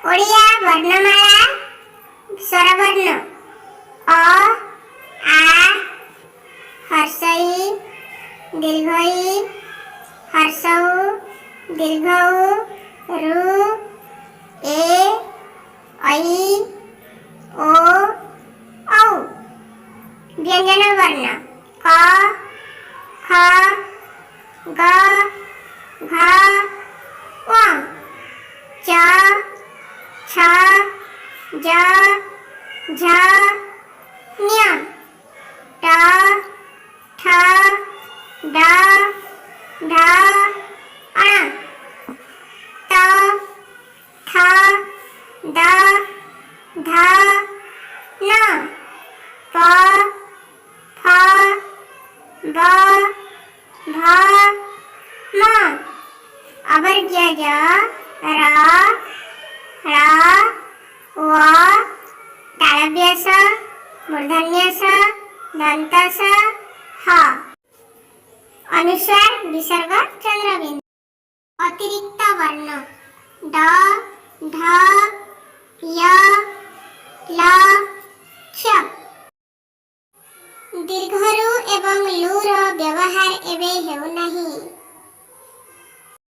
ओडिया वर्णमाला स्वरवर्ण अ आ हर्षई दीर्घई हर्षऊ दीर्घऊ रु ए ऐ ओ औ। व्यंजन वर्ण क ख ग घ ङ च छ ज झ ञ ट ठ ड ढ ण त थ द ध न प फ ब भ म। अवर्ग्य ज र ळ व तालव्य स मूर्धन्य स दंत स ह। अनुस्वार विसर्ग चंद्रबिंदु। अतिरिक्त वर्ण ड ढ य ल क्ष। दीर्घ रु एवं लूर व्यवहार एवं हेउनाही।